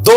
2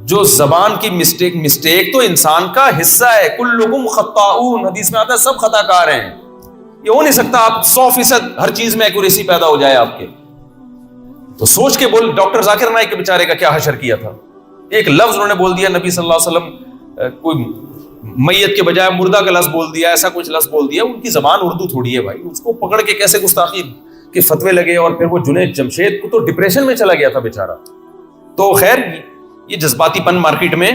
جو زبان کی مسٹیک تو انسان کا حصہ ہے. کلکم خطاؤن، حدیث میں آتا ہے سب خطا کار ہیں. یہ ہو نہیں سکتا آپ 100% ہر چیز میں ایکوریسی پیدا ہو جائے آپ کے. تو سوچ کے بول. ڈاکٹر ذاکر نائک کے بیچارے کا کیا حشر کیا تھا. ایک لفظ انہوں نے بول دیا نبی صلی اللہ علیہ وسلم، کوئی میت کے بجائے مردہ کا لفظ بول دیا، ایسا کچھ لفظ بول دیا. ان کی زبان اردو تھوڑی ہے بھائی، اس کو پکڑ کے کیسے گستاخی کے فتوے لگے. اور پھر وہ جنید جمشید کو تو ڈپریشن میں چلا گیا تھا بیچارہ. تو خیر یہ جذباتی پن مارکیٹ میں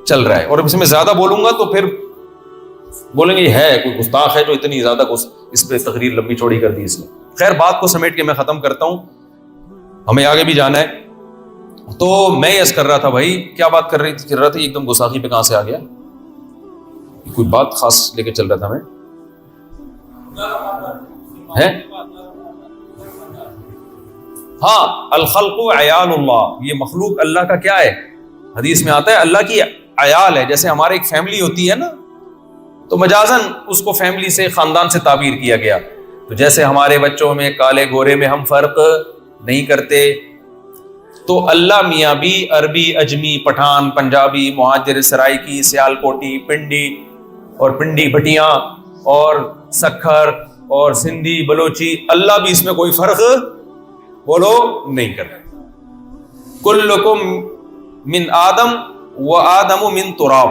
چل رہا ہے، اور اس میں زیادہ بولوں گا تو پھر بولیں گے یہ ہے کوئی گستاخ ہے جو اتنی زیادہ اس پہ تقریر لمبی چوڑی کر دی اس نے. خیر بات کو سمیٹ کے میں ختم کرتا ہوں، ہمیں آگے بھی جانا ہے. تو میں یس کر رہا تھا بھائی، کیا بات کر رہا تھا ایک دم گستاخی پہ کہاں سے آ گیا. کوئی بات خاص لے کے چل رہا تھا میں ہے. ہاں، الخلق عیال اللہ، یہ مخلوق اللہ کا کیا ہے. حدیث میں آتا ہے اللہ کی عیال ہے. جیسے ہمارے ایک فیملی ہوتی ہے نا، تو مجازن اس کو فیملی سے، خاندان سے تعبیر کیا گیا. تو جیسے ہمارے بچوں میں کالے گورے میں ہم فرق نہیں کرتے، تو اللہ میاں بھی عربی، اجمی، پٹھان، پنجابی، مہاجر سرائکی، سیال کوٹی، پنڈی اور پنڈی بھٹیاں اور سکھر اور سندھی بلوچی، اللہ بھی اس میں کوئی فرق بولو نہیں کرتے. کلکم من آدم و آدم من تراب،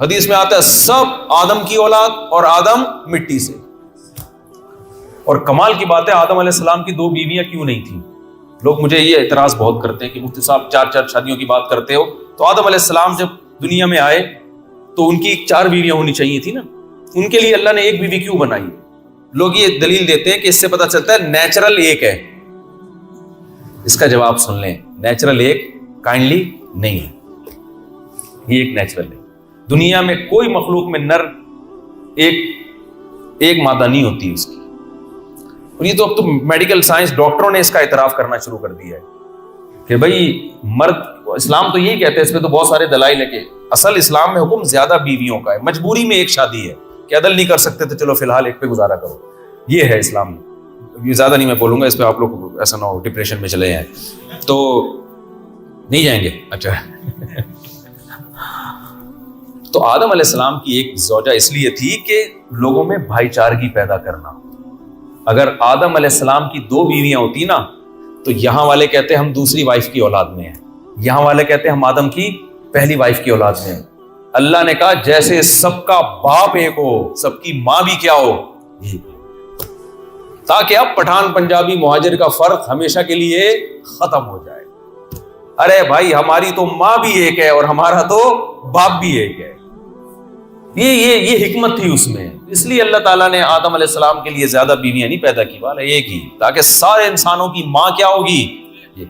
حدیث میں آتا ہے سب آدم کی اولاد اور آدم مٹی سے. اور کمال کی بات ہے آدم علیہ السلام کی 2 بیویاں کیوں نہیں تھیں. لوگ مجھے یہ اعتراض بہت کرتے ہیں کہ مفتی صاحب 4 شادیوں کی بات کرتے ہو. تو آدم علیہ السلام جب دنیا میں آئے تو ان کی 4 بیویاں ہونی چاہیے تھی نا. ان کے لیے اللہ نے 1 بیوی کیوں بنائی. لوگ یہ دلیل دیتے ہیں کہ اس سے پتہ چلتا ہے نیچرل 1 ہے. اس کا جواب سن لیں، نیچرل 1 کائنڈلی نہیں ہے. یہ ایک نیچرل ہے. دنیا میں کوئی مخلوق میں نر ایک مادہ نہیں ہوتی اس کی. اور یہ تو اب تو میڈیکل سائنس ڈاکٹروں نے اس کا اعتراف کرنا شروع کر دیا ہے کہ بھائی مرد، اسلام تو یہی کہتے ہیں، اس میں تو بہت سارے دلائل ہے کہ اصل اسلام میں حکم زیادہ بیویوں کا ہے. مجبوری میں 1 شادی ہے کہ عدل نہیں کر سکتے تو چلو فی الحال 1 پہ گزارا کرو. یہ ہے اسلام میں. یہ زیادہ نہیں میں بولوں گا، اس پہ آپ لوگ ایسا نہ ہو ڈپریشن میں چلے جائیں. تو نہیں جائیں گے. اچھا تو آدم علیہ السلام کی ایک زوجہ اس لیے تھی کہ لوگوں میں بھائی چارگی پیدا کرنا. اگر آدم علیہ السلام کی 2 بیویاں ہوتی نا تو یہاں والے کہتے ہیں ہم دوسری وائف کی اولاد میں ہیں، یہاں والے کہتے ہیں ہم آدم کی پہلی وائف کی اولاد میں ہیں. اللہ نے کہا جیسے سب کا باپ ایک ہو سب کی ماں بھی کیا ہو، تاکہ اب پٹھان پنجابی مہاجر کا فرق ہمیشہ کے لیے ختم ہو جائے. ارے بھائی ہماری تو ماں بھی ایک ہے اور ہمارا تو باپ بھی ایک ہے. یہ حکمت تھی اس میں. اس لیے اللہ تعالیٰ نے آدم علیہ السلام کے لیے زیادہ بیویاں نہیں پیدا کی، والا ایک ہی، تاکہ سارے انسانوں کی ماں کیا ہوگی.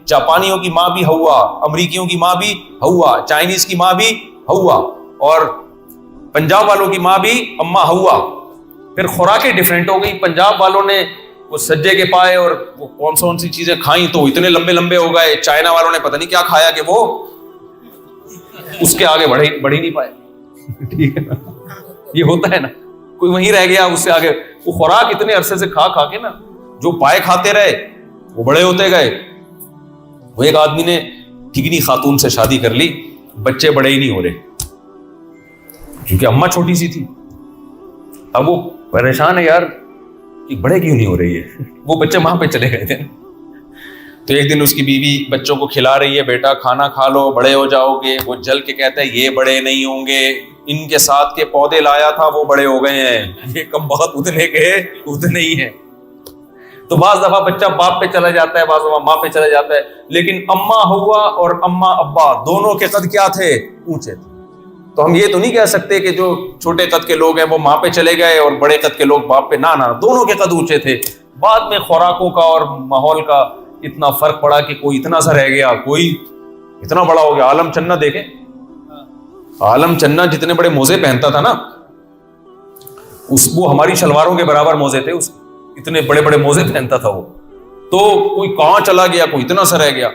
جاپانیوں کی ماں بھی ہوا، امریکیوں کی ماں بھی ہوا، چائنیز کی ماں بھی ہوا، اور پنجاب والوں کی ماں بھی اما ہوا. پھر خوراکیں ڈیفرنٹ ہو گئی. پنجاب والوں نے وہ سجے کے پائے اور وہ کون سی چیزیں کھائیں تو اتنے لمبے لمبے ہو گئے. چائنا والوں نے پتہ نہیں کیا کھایا کہ وہ اس کے آگے بڑھ ہی نہیں پائے. ٹھیک ہے نا، یہ ہوتا ہے نا، کوئی وہیں رہ گیا اس سے آگے. وہ خوراک اتنے عرصے سے کھا کے نا جو پائے کھاتے رہے وہ بڑے ہوتے گئے. وہ ایک آدمی نے ٹھگنی خاتون سے شادی کر لی، بچے بڑے ہی نہیں ہو رہے کیونکہ اماں چھوٹی سی تھی. اب وہ پریشان ہے یار کہ بڑے کیوں نہیں ہو رہی ہے. وہ بچے وہاں پہ چلے گئے تھے. تو ایک دن اس کی بیوی بچوں کو کھلا رہی ہے، بیٹا کھانا کھا لو بڑے ہو جاؤ گے. وہ جل کے کہتا ہے یہ بڑے نہیں ہوں گے، ان کے ساتھ کے پودے لایا تھا وہ بڑے ہو گئے ہیں، یہ کم بہت اتنے کے اتنے ہی ہیں. تو بعض دفعہ بچہ باپ پہ چلا جاتا ہے، بعض دفعہ ماں پہ چلا جاتا ہے. لیکن اما ہوا اور اما ابا دونوں کے قد کیا تھے، اونچے تھے. تو ہم یہ تو نہیں کہہ سکتے کہ جو چھوٹے قد کے لوگ ہیں وہ ماں پہ چلے گئے اور بڑے قد کے لوگ باپ پہ. نہ دونوں کے قد اونچے تھے. بعد میں خوراکوں کا اور ماحول کا اتنا فرق پڑا کہ کوئی اتنا سا رہ گیا، کوئی اتنا بڑا ہو گیا. عالم چنا دیکھیں، عالم چنا جتنے بڑے موزے پہنتا تھا نا، وہ ہماری شلواروں کے برابر موزے تھے، اس اتنے بڑے بڑے موزے پہنتا تھا وہ. تو کوئی کہاں چلا گیا، کوئی اتنا سا رہ گیا.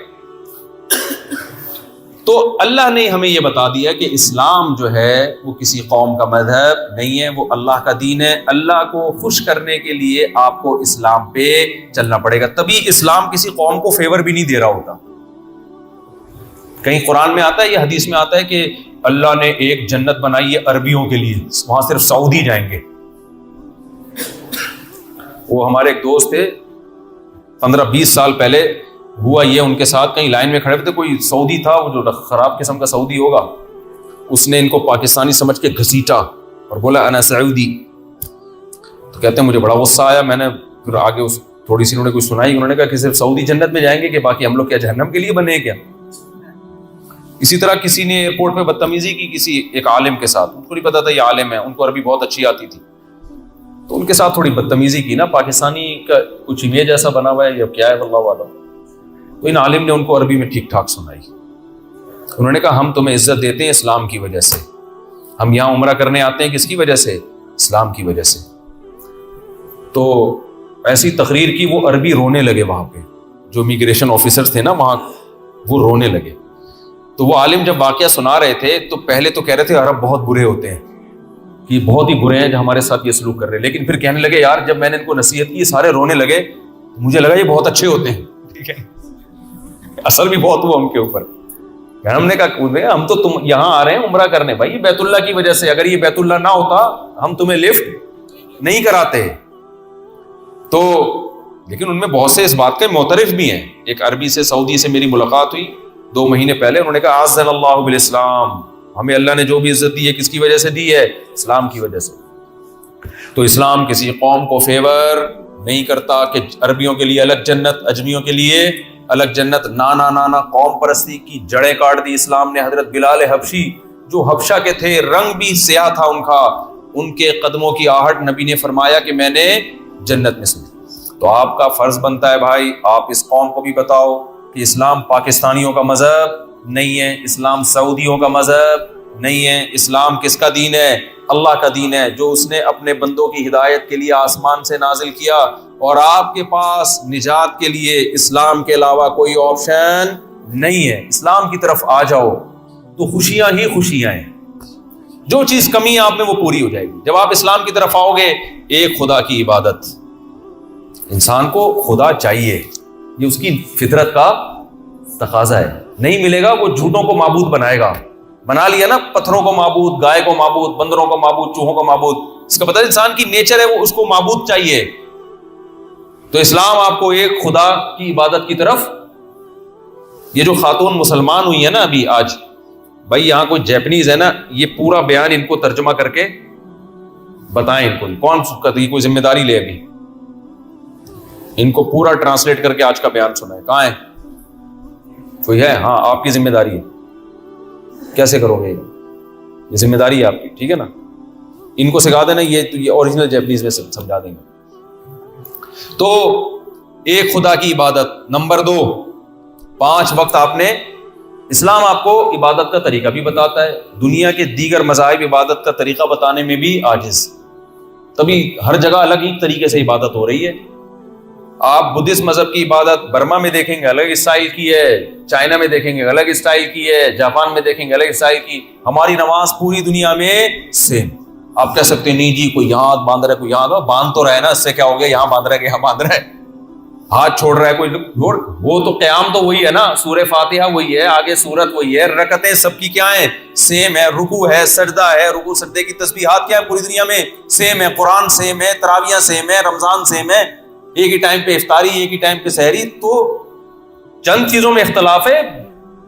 تو اللہ نے ہمیں یہ بتا دیا کہ اسلام جو ہے وہ کسی قوم کا مذہب نہیں ہے، وہ اللہ کا دین ہے. اللہ کو خوش کرنے کے لیے آپ کو اسلام پہ چلنا پڑے گا. تبھی اسلام کسی قوم کو فیور بھی نہیں دے رہا ہوتا. کہیں قرآن میں آتا ہے یا حدیث میں آتا ہے کہ اللہ نے ایک جنت بنائی ہے عربیوں کے لیے, وہاں صرف سعودی جائیں گے. وہ ہمارے ایک دوست تھے 15-20 سال پہلے ہوا یہ ان کے ساتھ, کہیں لائن میں کھڑے ہوئے تھے, کوئی سعودی تھا وہ جو خراب قسم کا سعودی ہوگا, اس نے ان کو پاکستانی سمجھ کے گھسیٹا اور بولا انا سعودی. تو کہتے ہیں مجھے بڑا غصہ آیا, میں نے پھر آگے اس تھوڑی سی انہوں نے کچھ سنائی, انہوں نے کہا کہ صرف سعودی جنت میں جائیں گے کہ باقی ہم لوگ کیا جہنم کے لیے بنے ہیں کیا. اسی طرح کسی نے ایئرپورٹ پہ بدتمیزی کی کسی ایک عالم کے ساتھ, ان کو نہیں پتا تھا یہ عالم ہے, ان کو عربی بہت اچھی آتی تھی, تو ان کے ساتھ تھوڑی بدتمیزی کی نا, پاکستانی کا کچھ امیج ایسا بنا ہوا ہے یا کیا ہے واللہ عالم. تو ان عالم نے ان کو عربی میں ٹھیک ٹھاک سنائی. انہوں نے کہا ہم تمہیں عزت دیتے ہیں اسلام کی وجہ سے, ہم یہاں عمرہ کرنے آتے ہیں کس کی وجہ سے, اسلام کی وجہ سے. تو ایسی تقریر کی, وہ عربی رونے لگے وہاں پہ, جو امیگریشن آفیسرز تھے نا وہاں, وہ رونے لگے. تو وہ عالم جب واقعہ سنا رہے تھے تو پہلے تو کہہ رہے تھے عرب بہت برے ہوتے ہیں, کہ بہت ہی برے ہیں جو ہمارے ساتھ یہ سلوک کر رہے ہیں, لیکن پھر کہنے لگے یار جب میں نے ان کو نصیحت کی سارے رونے لگے, مجھے لگا یہ بہت اچھے ہوتے ہیں. ٹھیک ہے, اثر بھی بہت ہوا ہم کے اوپر. ہم نے کہا ہم تو تم یہاں آ رہے ہیں عمرہ کرنے, بھائی بیت اللہ کی وجہ سے, اگر یہ بیت اللہ نہ ہوتا ہم تمہیں لفٹ نہیں کراتے. تو لیکن ان میں بہت سے اس بات کے معترف بھی ہیں. ایک عربی سے سعودی سے میری ملاقات ہوئی 2 مہینے پہلے, انہوں نے کہا اعزنا اللہ بالاسلام, ہمیں اللہ نے جو بھی عزت دی ہے کس کی وجہ سے دی ہے, اسلام کی وجہ سے. تو اسلام کسی قوم کو فیور نہیں کرتا کہ عربیوں کے لیے الگ جنت, اجمیوں کے لیے الگ جنت. نانا قوم پرستی کی جڑیں کاٹ دی اسلام نے. حضرت بلال حبشی جو حبشہ کے تھے, رنگ بھی سیاہ تھا ان کا, ان کے قدموں کی آہٹ نبی نے فرمایا کہ میں نے جنت میں سنی. تو آپ کا فرض بنتا ہے بھائی آپ اس قوم کو بھی بتاؤ کہ اسلام پاکستانیوں کا مذہب نہیں ہے, اسلام سعودیوں کا مذہب نہیں ہے. اسلام کس کا دین ہے, اللہ کا دین ہے, جو اس نے اپنے بندوں کی ہدایت کے لیے آسمان سے نازل کیا. اور آپ کے پاس نجات کے لیے اسلام کے علاوہ کوئی آپشن نہیں ہے. اسلام کی طرف آ جاؤ تو خوشیاں ہی خوشیاں ہیں. جو چیز کمی ہے آپ میں وہ پوری ہو جائے گی جب آپ اسلام کی طرف آؤ گے. ایک خدا کی عبادت, انسان کو خدا چاہیے, یہ اس کی فطرت کا تقاضا ہے. نہیں ملے گا وہ جھوٹوں کو معبود بنائے گا. بنا لیا نا پتھروں کو معبود, گائے کو معبود, بندروں کو معبود, چوہوں کو معبود. اس کا پتہ انسان کی نیچر ہے وہ اس کو معبود چاہیے. تو اسلام آپ کو ایک خدا کی عبادت کی طرف. یہ جو خاتون مسلمان ہوئی ہے نا ابھی آج, بھائی یہاں کوئی جیپنیز ہے نا, یہ پورا بیان ان کو ترجمہ کر کے بتائیں ان کو, کون کوئی ذمہ داری لے, ابھی ان کو پورا ٹرانسلیٹ کر کے آج کا بیان سنائے. کہاں ہے کوئی ہے؟ ہاں آپ کی ذمہ داری ہے. کیسے کرو گے, یہ ذمہ داری ہے آپ کی, ٹھیک ہے نا. ان کو سکھا دینا, یہ اوریجنل جیپنیز میں سمجھا دیں گے. تو ایک خدا کی عبادت. نمبر 2, 5 وقت آپ نے, اسلام آپ کو عبادت کا طریقہ بھی بتاتا ہے. دنیا کے دیگر مذاہب عبادت کا طریقہ بتانے میں بھی عاجز, تبھی ہر جگہ الگ ہی طریقے سے عبادت ہو رہی ہے. آپ بدھسٹ مذہب کی عبادت برما میں دیکھیں گے الگ اسٹائل کی ہے, چائنا میں دیکھیں گے الگ اسٹائل کی ہے, جاپان میں دیکھیں گے الگ اسٹائل کی. ہماری نماز پوری دنیا میں سیم. آپ کہہ سکتے ہیں نہیں جی کوئی یہاں ہاتھ باندھ رہا ہے, کوئی یہاں باندھ تو رہا ہے نا, اس سے کیا ہو گیا, یہاں باندھ رہا ہے کہ یہاں باندھ رہا ہے, ہاتھ چھوڑ رہا ہے کوئی, وہ تو قیام تو وہی ہے نا, سورہ فاتحہ وہی ہے, آگے سورت وہی ہے, رکعتیں سب کی کیا ہیں, سیم ہے, رکوع ہے, سجدہ ہے, رکوع سجدے کی تسبیحات کیا ہے پوری دنیا میں سیم ہے, قرآن سیم ہے, تراویحیں سیم ہے, رمضان سیم ہے, ایک ہی ٹائم پہ افطاری, ایک ہی ٹائم پہ سحری. تو چند چیزوں میں اختلاف ہے,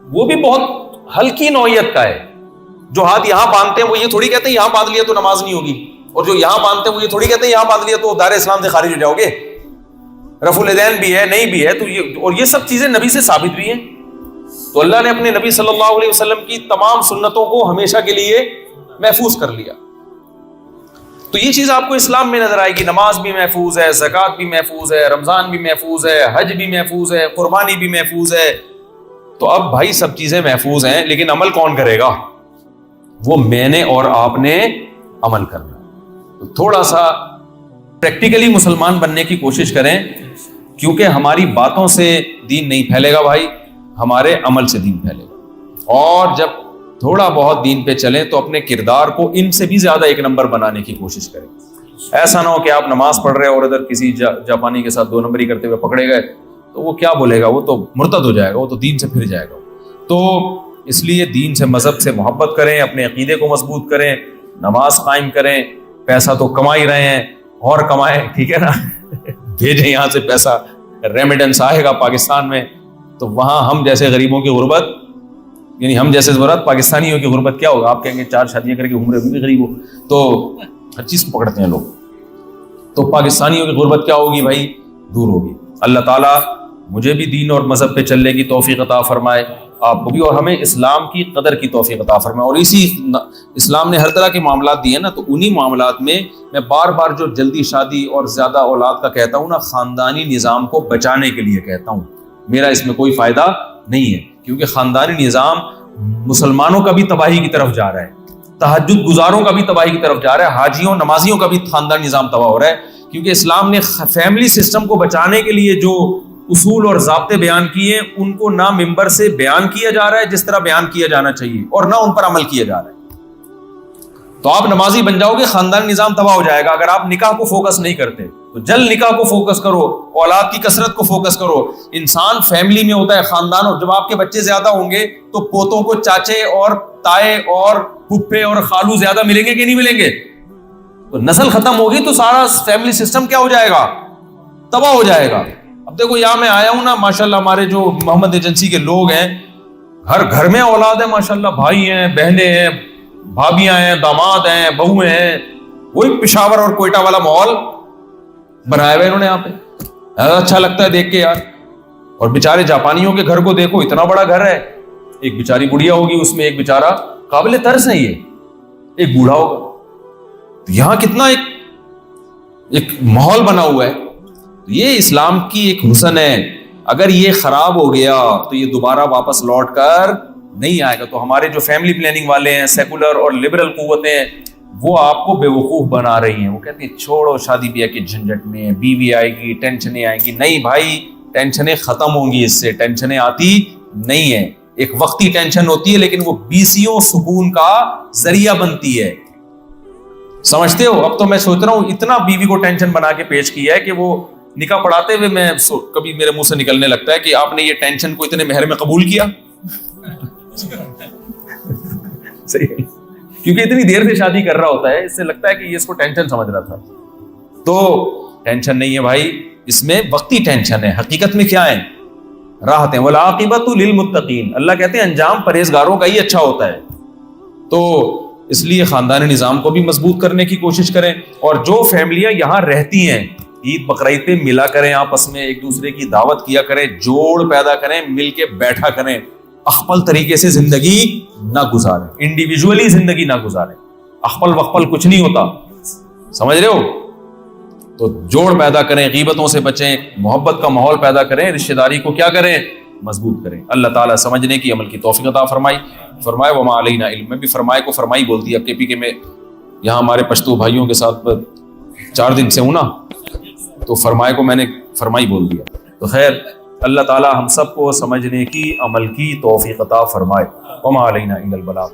وہ بھی بہت ہلکی نوعیت کا ہے. جو ہاتھ یہاں باندھتے ہیں وہ یہ تھوڑی کہتے ہیں یہاں باندھ لیا تو نماز نہیں ہوگی, اور جو یہاں باندھتے ہیں وہ یہ تھوڑی کہتے ہیں یہاں باندھ لیا تو دائرہ اسلام سے خارج ہو جاؤ گے. رفع الیدین بھی ہے, نہیں بھی ہے, تو یہ اور یہ سب چیزیں نبی سے ثابت بھی ہیں. تو اللہ نے اپنے نبی صلی اللہ علیہ وسلم کی تمام سنتوں کو ہمیشہ کے لیے محفوظ کر لیا. تو یہ چیز آپ کو اسلام میں نظر آئے گی. نماز بھی محفوظ ہے, زکوٰۃ بھی محفوظ ہے, رمضان بھی محفوظ ہے, حج بھی محفوظ ہے, قربانی بھی محفوظ ہے. تو اب بھائی سب چیزیں محفوظ ہیں, لیکن عمل کون کرے گا؟ وہ میں نے اور آپ نے عمل کرنا. تو تھوڑا سا پریکٹیکلی مسلمان بننے کی کوشش کریں, کیونکہ ہماری باتوں سے دین نہیں پھیلے گا بھائی, ہمارے عمل سے دین پھیلے گا. اور جب تھوڑا بہت دین پہ چلیں تو اپنے کردار کو ان سے بھی زیادہ ایک نمبر بنانے کی کوشش کریں. ایسا نہ ہو کہ آپ نماز پڑھ رہے اور ادھر کسی جاپانی کے ساتھ 2 نمبری کرتے ہوئے پکڑے گئے, تو وہ کیا بولے گا, وہ تو مرتد ہو جائے گا, وہ تو دین سے پھر جائے گا. تو اس لیے دین سے مذہب سے محبت کریں, اپنے عقیدے کو مضبوط کریں, نماز قائم کریں. پیسہ تو کما ہی رہے ہیں اور کمائیں, ٹھیک ہے نا, بھیجیں یہاں سے پیسہ, ریمیڈنس آئے گا پاکستان میں تو وہاں ہم جیسے غریبوں کی غربت, یعنی ہم جیسے ضرورت پاکستانیوں کی غربت کیا ہوگا. آپ کہیں گے 4 شادیاں کر کے گھوم رہے بھی غریب ہو, تو ہر چیز کو پکڑتے ہیں لوگ, تو پاکستانیوں کی غربت کیا ہوگی بھائی, دور ہوگی. اللہ تعالیٰ مجھے بھی دین اور مذہب پہ چلنے کی توفیق عطا فرمائے, آپ کو بھی, اور ہمیں اسلام کی قدر کی توفیق عطا فرمائے. اور اسی اسلام نے ہر طرح کے معاملات دیے نا, تو انہی معاملات میں میں بار بار جو جلدی شادی اور زیادہ اولاد کا کہتا ہوں نا, خاندانی نظام کو بچانے کے لیے کہتا ہوں. میرا اس میں کوئی فائدہ نہیں ہے, کیونکہ خاندانی نظام مسلمانوں کا بھی تباہی کی طرف جا رہا ہے, تہجد گزاروں کا بھی تباہی کی طرف جا رہا ہے, حاجیوں نمازیوں کا بھی خاندانی نظام تباہ ہو رہا ہے. کیونکہ اسلام نے فیملی سسٹم کو بچانے کے لیے جو اصول اور ضابطے بیان کیے ہیں, ان کو نہ ممبر سے بیان کیا جا رہا ہے جس طرح بیان کیا جانا چاہیے, اور نہ ان پر عمل کیا جا رہا ہے. تو آپ نمازی بن جاؤ گے, خاندانی نظام تباہ ہو جائے گا. اگر آپ نکاح کو فوکس نہیں کرتے تو جلد نکاح کو فوکس کرو, اولاد کی کثرت کو فوکس کرو. انسان فیملی میں ہوتا ہے, خاندان, اور جب آپ کے بچے زیادہ ہوں گے تو پوتوں کو چاچے اور تائے اور پھپھے اور خالو زیادہ ملیں گے کہ نہیں ملیں گے؟ تو نسل ختم ہوگی تو سارا فیملی سسٹم کیا ہو جائے گا, تباہ ہو جائے گا. اب دیکھو یہاں میں آیا ہوں نا, ماشاءاللہ ہمارے جو محمد ایجنسی کے لوگ ہیں, ہر گھر میں اولاد ہے ماشاءاللہ, بھائی ہیں, بہنیں ہیں, بھابیاں ہیں, داماد ہیں, بہویں ہیں. وہی پشاور اور کوئٹہ والا ماحول بنایا ہوا انہوں نے یہاں پہ, اچھا لگتا ہے دیکھ کے یار. اور بیچارے جاپانیوں کے گھر کو دیکھو, اتنا بڑا گھر ہے, ایک بیچاری بڑھیا ہوگی اس میں, ایک بیچارہ قابل ترس نہیں ہے, ایک بوڑھا ہوگا. یہاں کتنا ایک ماحول بنا ہوا ہے. یہ اسلام کی ایک حسن ہے. اگر یہ خراب ہو گیا تو یہ دوبارہ واپس لوٹ کر نہیں آئے گا. تو ہمارے جو فیملی پلاننگ والے ہیں, سیکولر اور لبرل قوتیں, وہ آپ کو بے وقوف بنا رہی ہیں. وہ کہتی ہیں چھوڑو شادی بیاہ کے جھنجٹ میں, بیوی آئے گی, ٹینشنیں آئیں گی. نہیں بھائی, ٹینشنیں ختم ہوں گی اس سے, ٹینشنیں آتی نہیں ہیں. ایک وقتی ٹینشن ہوتی ہے لیکن وہ بیسیوں سکون کا ذریعہ بنتی ہے, سمجھتے ہو. اب تو میں سوچ رہا ہوں, اتنا بیوی کو ٹینشن بنا کے پیش کیا ہے کہ وہ نکاح پڑھاتے ہوئے میں کبھی میرے منہ سے نکلنے لگتا ہے کہ آپ نے یہ ٹینشن کو اتنے مہر میں قبول کیا. صحیح ہے, کیونکہ اتنی دیر سے شادی کر رہا ہوتا ہے, اس سے لگتا ہے کہ یہ اس کو ٹینشن سمجھ رہا تھا. تو ٹینشن نہیں ہے بھائی, اس میں وقتی ٹینشن ہے. حقیقت میں کیا ہے, راحتیں. والعاقبۃ للمتقین, اللہ کہتے ہیں انجام پرہیزگاروں کا ہی اچھا ہوتا ہے. تو اس لیے خاندانی نظام کو بھی مضبوط کرنے کی کوشش کریں. اور جو فیملیاں یہاں رہتی ہیں, عید بقرعید پہ ملا کریں آپس میں, ایک دوسرے کی دعوت کیا کریں, جوڑ پیدا کریں, مل کے بیٹھا کریں. اخپل طریقے سے زندگی نہ گزاریں, انڈیویجولی زندگی نہ گزاریں. اخپل وخپل کچھ نہیں ہوتا, سمجھ رہے ہو. تو جوڑ پیدا کریں, غیبتوں سے بچیں, محبت کا ماحول پیدا کریں, رشتہ داری کو کیا کریں, مضبوط کریں. اللہ تعالیٰ سمجھنے کی, عمل کی توفیق عطا فرمائے. وما علینا علم, میں بھی فرمائے کو فرمائی بول دیا. کے پی کے میں یہاں ہمارے پشتو بھائیوں کے ساتھ 4 دن سے ہوں نا, تو فرمائے کو میں نے فرمائی بول دیا. تو خیر, اللہ تعالیٰ ہم سب کو سمجھنے کی, عمل کی توفیق عطا فرمائے. وما علینا الا البلاغ.